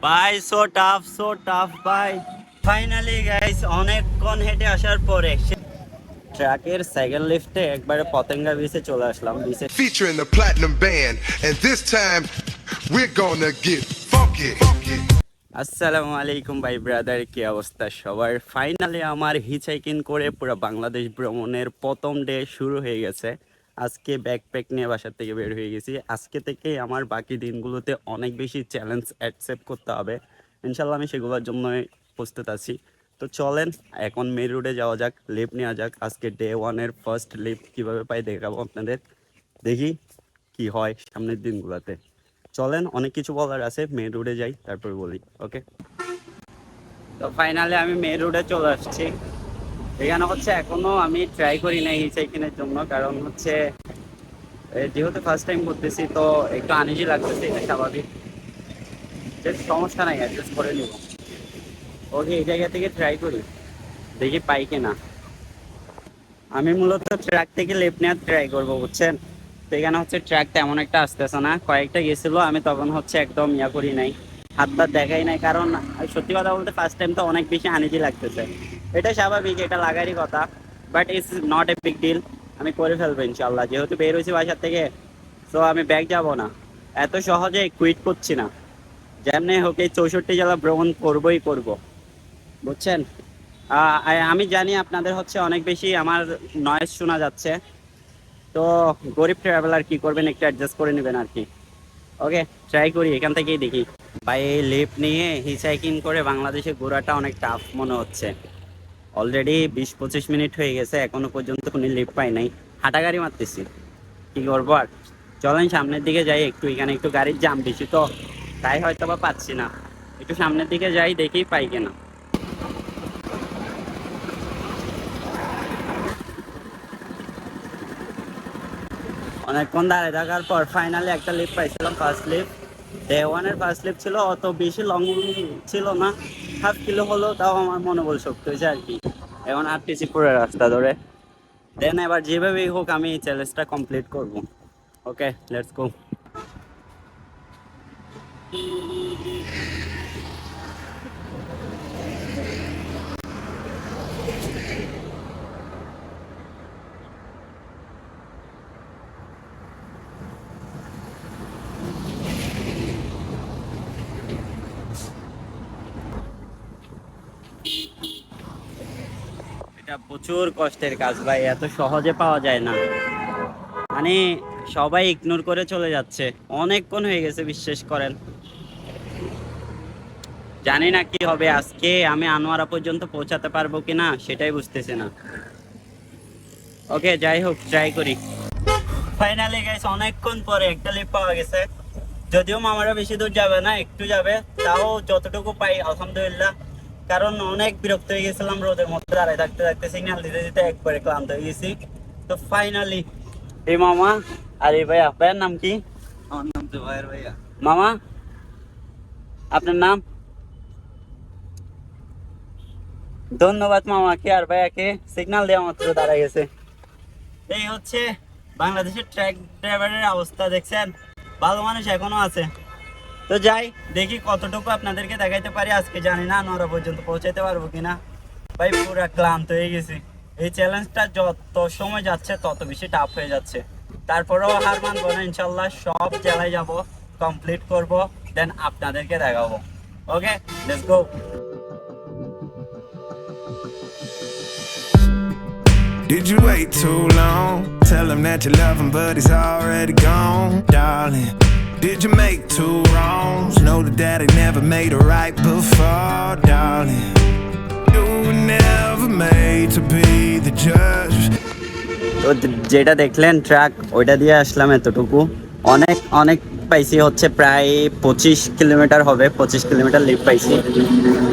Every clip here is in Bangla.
ভাই সো টাফ ভাই। ফাইনালি গাইস অনেকক্ষণ হেঁটে আসার পরে ট্রাকের সেকেন্ড লিফটে একবারে পতেঙ্গা বিচে চলে আসলাম। বিচে featuring the platinum band, and this time we're gonna get funky. আসসালামু আলাইকুম ভাই ব্রাদার, কি অবস্থা সবার? ফাইনালি আমার হিচহাইকিং করে পুরো বাংলাদেশ ভ্রমণের প্রথম ডে শুরু হয়ে গেছে। আজকে ব্যাকপ্যাক নিয়ে বাসার থেকে বের হয়ে গেছি। আজকে থেকে আমার বাকি দিনগুলোতে অনেক বেশি চ্যালেঞ্জ অ্যাকসেপ্ট করতে হবে। ইনশাল্লাহ আমি সেগুলোর জন্য প্রস্তুত আছি। তো চলেন এখন মেন রোডে যাওয়া যাক, লিফট নেওয়া যাক। আজকে ডে ওয়ানের ফার্স্ট লিফট কীভাবে পাই দেখাবো আপনাদের। দেখি কি হয় সামনের দিনগুলোতে। চলেন, অনেক কিছু বলার আছে, মেন রোডে যাই তারপর বলি। ওকে, তো ফাইনালি আমি মেন রোডে চলে আসছি। এখানে হচ্ছে এখনো আমি ট্রাই করি নাই হিচহাইকিংয়ের জন্য, কারণ হচ্ছে যেহেতু ফার্স্ট টাইম করতেছি তো একটু আনইজি লাগতেছে, এটা স্বাভাবিক। যে সমস্যা নাই, অ্যাডজাস্ট করে নিব। ওকে, এই জায়গা থেকে ট্রাই করি, দেখি পাই কিনা। আমি মূলত ট্র্যাক থেকে লেফট নেওয়ার ট্রাই করবো, বুঝছেন। তো এখানে হচ্ছে ট্র্যাক তেমন একটা আসতেছে না, কয়েকটা গেছিলো, আমি তখন হচ্ছে একদম করি নাই, হাত দেখাই নাই, কারণ সত্যি কথা বলতে ফার্স্ট টাইম তো অনেক বেশি আনইজি লাগতেছে। এটা স্বাভাবিক, এটা লাগারই কথা, but it's not a big deal. আমি করে ফেলবো ইনশাল্লাহ, যেহেতু বের হয়েছি বাসার থেকে। সো আমি ব্যাক যাব না, এত সহজে কুইট করছি না। যেমনি হোক এই 64 জেলা ভ্রমণ করবোই করব, বুঝছেন। আমি জানি আপনাদের হচ্ছে অনেক বেশি আমার নয়েজ শোনা যাচ্ছে, তো গরিব ট্রাভেলার কি করবেন, একটু অ্যাডজাস্ট করে নেবেন আর কি। ওকে, ট্রাই করি এখান থেকেই দেখি। ভাই এই লিফট নিয়ে হিচহাইকিং করে বাংলাদেশে ঘোরাটা অনেক টাফ মনে হচ্ছে। অলরেডি 20-25 মিনিট হয়ে গেছে, এখনো পর্যন্ত কোনো লিফট পাই নাই। হাঁটাগাড়ি মারতেছি, কি করবো আর। চলেন সামনের দিকে যাই একটু, এখানে একটু গাড়ির জাম বেশি তো, তাই হয়তো বা পাচ্ছি না। একটু সামনের দিকে যাই, দেখি পাই কিনা। অনেকক্ষণ দাঁড়িয়ে থাকার পর ফাইনালি একটা লিফট পাইছিলাম, ফার্স্ট লিফট। ডে ওয়ানের ফার্স্ট লিফট ছিল, অত বেশি লং ছিল না, 1/2 কিলো হলো, তাও আমার মনোবল শক্তি হয়েছে আর কি। এখন হাঁটতেছি পুরো রাস্তা ধরে। দেন এবার যেভাবেই হোক আমি এই চ্যালেঞ্জটা কমপ্লিট করব। ওকে, লেটস গো। এটা প্রচুর কষ্টের কাজ ভাই, এত সহজে পাওয়া যায় না। মানে সবাই ইগনোর করে চলে যাচ্ছে, অনেকক্ষণ হয়ে গেছে বিশ্বাস করেন। জানি না কি হবে আজকে, আমি আনোয়ারা পর্যন্ত পৌঁছাতে পারবো কিনা সেটাই বুঝতেছি না। ওকে, যাই হোক ট্রাই করি। ফাইনালি গাইস অনেকক্ষণ পরে একটা লিফট পাওয়া গেছে। যদিও মামারা বেশি দূর যাবে না, একটু যাবে, তাও যতটুকু পাই আলহামদুলিল্লাহ। কারণ অনেক বিরক্ত হয়ে গেছিলাম রোদের মধ্যে দাঁড়ায় থাকতে থাকতে, সিগন্যাল দিতে দিতে একবারে ক্লান্ত হয়ে গেছি। তো ফাইনালি এই মামা আর এই ভাইয়া, ভাইয়ার নাম কি? আমার নাম তো ভাইয়ের ভাইয়া। মামা আপনার নাম? ধন্যবাদ মামাকে আর ভাইয়াকে, সিগন্যাল দেওয়া মাত্র দাঁড়ায় গেছে। এই হচ্ছে বাংলাদেশের ট্রাক ড্রাইভারের অবস্থা, দেখছেন। ভালো মানুষ এখনো আছে। তো যাই দেখি কতটুকু আপনাদেরকে দেখাইতে পারি আজকে, জানি না নরা পর্যন্ত পৌঁছাইতে পারবো কিনা। ভাই পুরো ক্লান্ত হয়ে গেছি, এই চ্যালেঞ্জটা যত সময় যাচ্ছে তত বেশি টাফ হয়ে যাচ্ছে। তারপরেও হার মানবো না, ইনশাল্লাহ সব জেলায় যাব, কমপ্লিট করব, দেন আপনাদেরকে দেখাবো। Okay, let's go. Did you wait too long? Tell him that you love him, but he's already gone, darling. Did you make two wrongs? Know that daddy never made a right before, darling. You were never made to be the judge. তো যেটা দেখলেন ট্রাক, ওইটা দিয়ে আসলাম এতটুকু। অনেক অনেক পাইছি, হচ্ছে প্রায় 25 কিলোমিটার হবে, 25 কিলোমিটার লিফট পাইছি।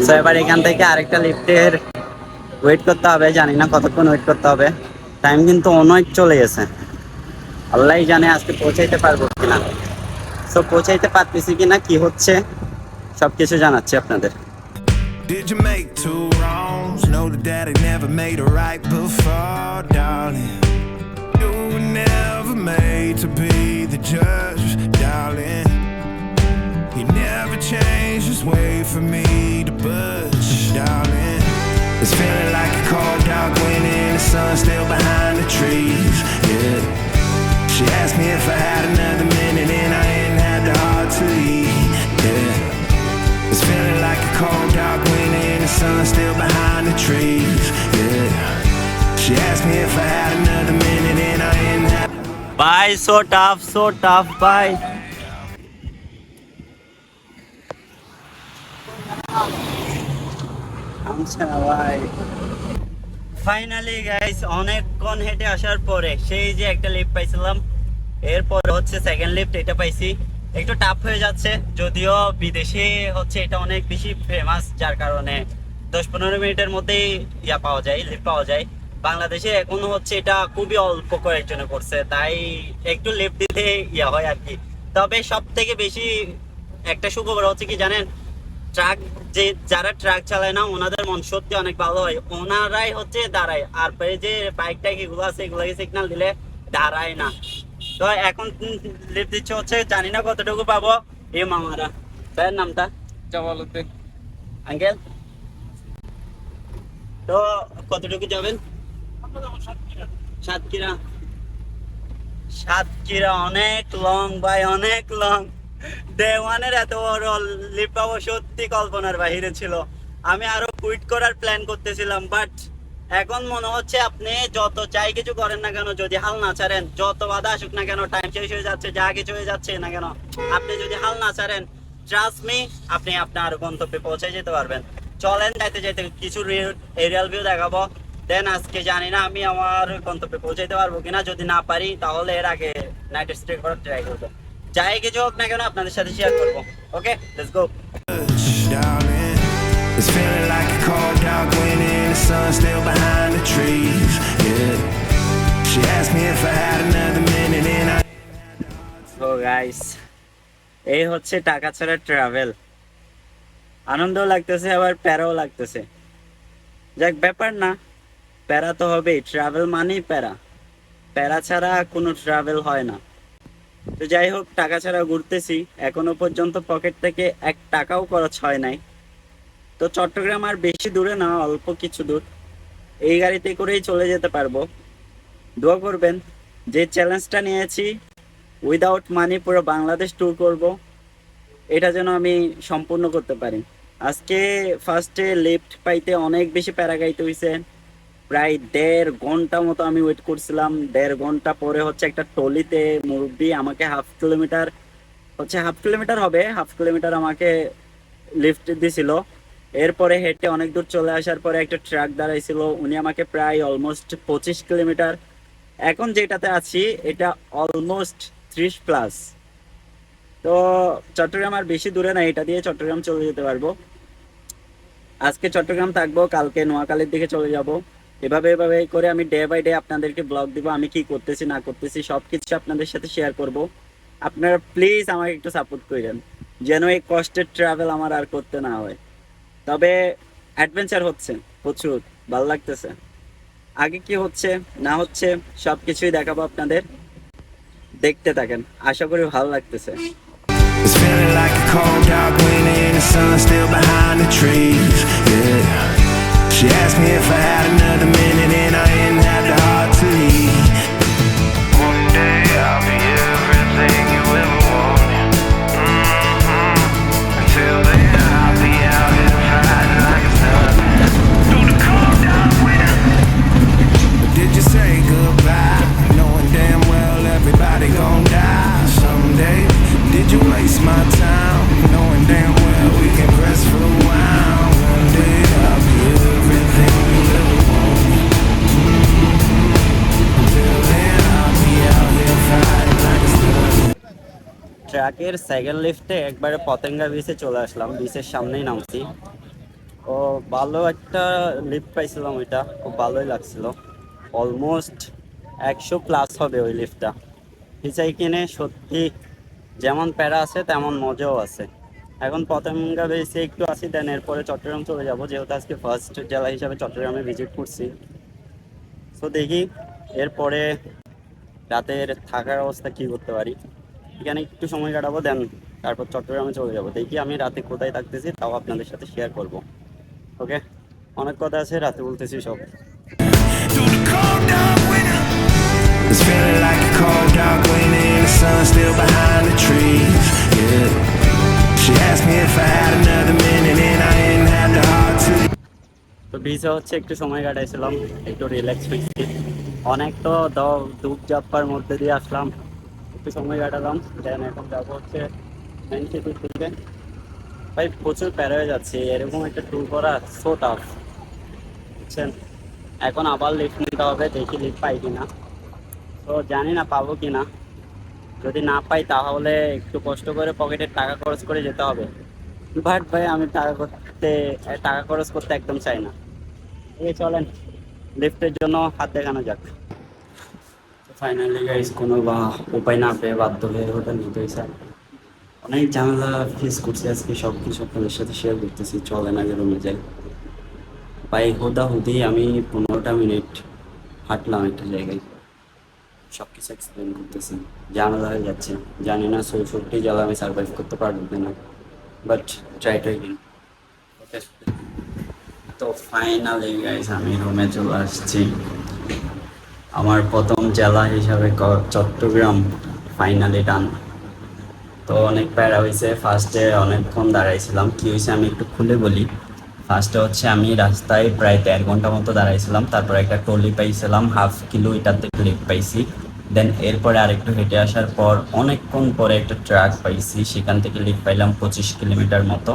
তো এবার এখান থেকে আরেকটা লিফটের ওয়েট করতে হবে, জানি না কতক্ষণ ওয়েট করতে হবে। টাইম কিন্তু অনেক চলে গেছে, আল্লাহ জানে আজকে পৌঁছাইতে পারবো কিনা। সো পৌঁছাইতে পারতেছি কিনা, কি হচ্ছে সব কিছু জানাচ্ছি আপনাদের। Did you make two wrongs? Know that daddy never made a right before, darling. You were never made to be the judge, darling. He never changed his way. sun still behind the trees. Yeah. She asked me if I had another minute and I ain't had the heart to leave. Yeah. It's feeling like a cold dark winter and the sun still behind the trees. Yeah. She asked me if I had another minute and I ain't had. ভাই সো টাফ ভাই। ভাই ফাইনালি গাইস অনেকক্ষণ হেঁটে আসার পরে সেই যে একটা লিফট পাইছিলাম, এরপর হচ্ছে সেকেন্ড লিফট এটা পাইছি। একটু টাফ হয়ে যাচ্ছে, যদিও বিদেশে হচ্ছে এটা অনেক বেশি ফেমাস, যার কারণে 10-15 মিনিটের মধ্যেই পাওয়া যায়, লিফট পাওয়া যায়। বাংলাদেশে এখনো হচ্ছে এটা খুবই অল্প কয়েকজনে করছে, তাই একটু লিফট দিতে হয় আর কি। তবে সব থেকে বেশি একটা সুখবর হচ্ছে কি জানেন, ট্রাক যারা ট্রাক চালায় না ওনাদের মন সত্যি অনেক ভালো হয়, ওনারাই হচ্ছে দাঁড়ায়। আর যে বাইক টাইক এগুলো আছে এগুলোকে সিগন্যাল দিলে দাঁড়ায় না। তো এখন লিফট দিচ্ছে হচ্ছে, জানি না কতটুকু পাবো। এই মামারা, ভাইয়ের নামটা জামালউদ্দিন আঙ্কেল, তো কতটুকু যাবেন? সাতক্ষীরা অনেক লং ভাই, অনেক লং। দেওয়ানের এত বড় লিফট পাবো সত্যি কল্পনার বাহিরে ছিল। আমি আরো কুইট করার প্ল্যান করতেছিলাম, বাট এখন মনে হচ্ছে আপনি যত চাই কিছু করেন না কেন, যদি হাল না ছাড়েন, যত বাধা আসুক না কেন, টাইম শেষ হয়ে যাচ্ছে, যা কিছু হয়ে যাচ্ছে না কেন, আপনি যদি হাল না ছাড়েন, ট্রাস্ট মি, আপনি আপনার গন্তব্যে পৌঁছে যেতে পারবেন। চলেন যাইতে যাইতে কিছু এরিয়াল ভিউ দেখাবো। দেন আজকে জানি না আমি আমার গন্তব্যে পৌঁছাইতে পারবো কিনা, যদি না পারি তাহলে এর আগে নাইট স্টে করার ট্রাই করবো। যাই কিছু হোক না কেন আপনাদের সাথে শেয়ার করবো। Okay, let's go. Darling, it's feeling like a cold dark winter and the sun still behind the trees. Yeah. She asked me if I had another minute and I. তো গাইস, এই হচ্ছে টাকা ছাড়া ট্রাভেল। আনন্দও লাগতেছে আবার প্যারাও লাগতেছে। যাক, ব্যাপার না, প্যারা তো হবেই, ট্রাভেল মানেই প্যারা। প্যারা ছাড়া কোনো ট্রাভেল হয় না। তো যাই হোক, টাকা ছাড়া ঘুরতেছি, এখনো পর্যন্ত পকেট থেকে 1 টাকাও খরচ হয় নাই। তো চট্টগ্রাম আর বেশি দূরে না, অল্প কিছু দূর, এই গাড়িতে করেই চলে যেতে পারবো। দোয়া করবেন, যে চ্যালেঞ্জটা নিয়েছি উইদাউট মানি পুরো বাংলাদেশ ট্যুর করব, এটা যেন আমি সম্পূর্ণ করতে পারি। আজকে ফার্স্টে লিফট পাইতে অনেক বেশি প্যারা গাইতে হয়েছে, প্রায় 1.5 ঘন্টা মতো আমি ওয়েট করছিলাম। 1.5 ঘন্টা পরে হচ্ছে একটা টলিতে মুরব্বি আমাকে হাফ কিলোমিটার আমাকে লিফট দিছিল। এরপরে হেঁটে অনেক দূর চলে আসার পরে একটা ট্রাক দাঁড়াইছিল, উনি আমাকে প্রায় অলমোস্ট 25 কিলোমিটার, এখন যেটাতে আছি এটা অলমোস্ট 30+। তো চট্টগ্রাম আর বেশি দূরে না, এটা দিয়ে চট্টগ্রাম চলে যেতে পারবো। আজকে চট্টগ্রাম থাকবো, কালকে নোয়াখালীর দিকে চলে যাব। এভাবে করে আমি ডে বাই ডে আপনাদেরকে ব্লগ দিব, আমি কি করতেছি না করতেছি সবকিছু আপনাদের সাথে শেয়ার করব। আপনারা প্লিজ আমাকে একটু সাপোর্ট করেন, যেন এই কষ্টের ট্রাভেল আমার আর করতে না হয়। তবে অ্যাডভেঞ্চার হচ্ছে প্রচুর, ভালো লাগতেছে। আগে কি হচ্ছে না হচ্ছে সবকিছুই দেখাবো আপনাদের, দেখতে থাকেন, আশা করি ভালো লাগতেছে। It's feeling like a cold dark winter and the sun still behind the trees. Yeah. She asked me if I had another minute and I ain't had the heart to leave. One day I'll be everything you ever wanted. Until then I'll be out here fighting like it's nothing. Through the cold dark winter. But did you say goodbye, knowing damn well everybody gon' die someday? Did you waste my time, knowing damn well we can press for a while? One day I'll be everything you ever wanted. Until then I'll be out here fighting like it's nothing. ট্রাকের সেকেন্ড লিফটে একবারে পতেঙ্গা বিচে চলে আসলাম, বিচের সামনেই নামছি। ও ভালো একটা লিফট পাইছিলাম, ওইটা খুব ভালোই লাগছিল। অলমোস্ট 100+ হবে ওই লিফটটা। হিচাই কিনে সত্যি যেমন প্যারা আছে তেমন মজাও আছে। এখন পতেঙ্গা বেসে একটু আসি, দেন এরপরে চট্টগ্রাম চলে যাব, যেহেতু আজকে ফার্স্ট জেলা হিসাবে চট্টগ্রামে ভিজিট করছি। সো দেখি এরপরে রাতের থাকার অবস্থা কি করতে পারি। এখানে একটু সময় কাটাবো, দেন তারপর চট্টগ্রামে চলে যাব। দেখি আমি রাতে কোথায় থাকতেছি তাও আপনাদের সাথে শেয়ার করব। ওকে, অনেক কথা আছে, রাতে বলতেছি সব। Through the cold dark winter. It's feeling like a cold dark winter and the sun's still behind the trees. Yeah. She asked me if I had another minute and I didn't have the heart to. তো বিচে হচ্ছে একটু সময় কাটাইছিলাম, একটু রিল্যাক্স হয়েছি। অনেক তো ধূপ জাপ্পার মধ্যে দিয়ে আসলাম, একটু সময় কাটালাম। দেন এখন যাবো হচ্ছে মেন সিটির দিকে। ভাই প্রচুর প্যারা হয়ে যাচ্ছে, এরকম একটা ট্যুর করা সো টাফ, বুঝছেন। এখন আবার লিফট নিতে হবে, দেখি লিফট পাই কিনা। তো জানি না পাবো কিনা, যদি না পাই তাহলে একটু কষ্ট করে পকেটের টাকা খরচ করে যেতে হবে। বাট ভাই আমি টাকা খরচ করতে একদম চাই না। এই চলেন লিফটের জন্য হাত দেখানো যাক। ফাইনালি গাইস কোনো উপায় না পেয়ে বাধ্য হয়ে হোটেল নিতে হয়েছে। অনেক ঝামেলা ফেস করছি আজকে, সব কিছু আপনাদের সাথে শেয়ার করতেছি। চলেন আগে রুমে যাই। ভাই হুদাহুদি আমি 15টা মিনিট হাঁটলাম একটা জায়গায়, সব কিছু এক্সপ্লেন করতেছি। ঝামেলা হয়ে যাচ্ছে, জানি না 64 জেলা আমি সার্ভাইভ করতে পারবো কিনা, বাট ট্রাই টু এগেইন। তো ফাইনালি গাইস আমি রুমে চলে আসছি। আমার প্রথম জেলা হিসাবে চট্টগ্রাম ফাইনালি ডান। তো অনেক প্যারা হয়েছে, ফার্স্টে অনেকক্ষণ দাঁড়াইছিলাম। কী হয়েছে আমি একটু খুলে বলি। ফার্স্টে হচ্ছে আমি রাস্তায় প্রায় 1.5 ঘন্টা মতো দাঁড়াইছিলাম, তারপর একটা ট্রলি পাইছিলাম 1/2 কিলোমিটার থেকে লিফট পাইছি। দেন এরপরে আরেকটু হেঁটে আসার পর অনেকক্ষণ পরে একটা ট্রাক পাইছি, সেখান থেকে লিফট পাইলাম 25 কিলোমিটার মতো।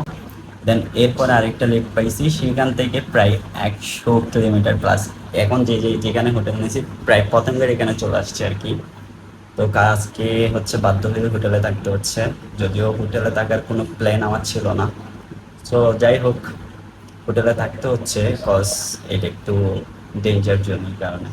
দেন এরপরে আরেকটা লিফট পাইছি, সেখান থেকে প্রায় 100 কিলোমিটার প্লাস। এখন যেখানে হোটেল নিয়েছি প্রায় পতঙ্গের এখানে চলে আসছে আর কি। তো আজকে হচ্ছে বাধ্য হয়ে হোটেলে থাকতে হচ্ছে, যদিও হোটেলে থাকার কোনো প্ল্যান আমার ছিল না। সো যাই হোক, হোটেলে থাকতে হচ্ছে কজ এটা একটু ডেঞ্জার জোনের কারণে।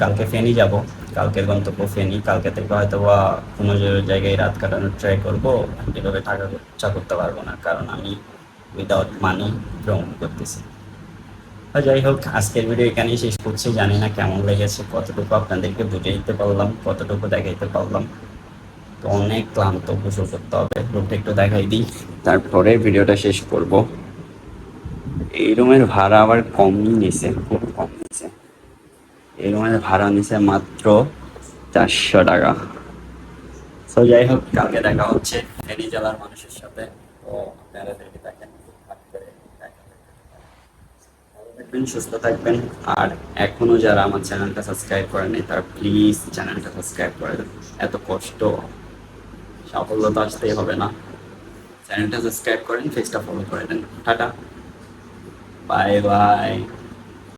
কালকে ফেনী যাব, কালকের গন্তব্য ফেনী। কালকে থেকে হয়তো বা কোনো জায়গায় রাত কাটানোর ট্রাই করবো। এভাবে টাকা খরচা করতে পারবো না, কারণ আমি উইদাউট মানি ভ্রমণ করতেছি। যাই হোক, আজকের ভিডিও এখানেই শেষ করছি। জানি না কেমন লেগেছে, কতটুকু আপনাদেরকে বুঝে দিতে পারলাম, কতটুকু দেখাইতে পারলাম। তো অনেক ক্লান্ত, গোসল করতে হবে। রুমটা একটু দেখাই দিই, তারপরে ভিডিওটা শেষ করব। এই রুমের ভাড়া আবার কমই নিছে, খুব কম নিছে। এই রুমের ভাড়া নিছে মাত্র 400 টাকা। তো যাই হোক, কালকে দেখা হচ্ছে ফেনী জেলার মানুষের সাথে। তো আপনারা দেখে থাকেন, থাকবেন, সুস্থ থাকবেন। আর এখনো যারা আমার চ্যানেলটা সাবস্ক্রাইব করেনি তারা প্লিজ চ্যানেলটা সাবস্ক্রাইব করে দেন। এত কষ্ট, সাফল্য তো আসতেই হবে না। চ্যানেলটা সাবস্ক্রাইব করেন, ফেসটা ফলো করে দেন। Tata, bye bye.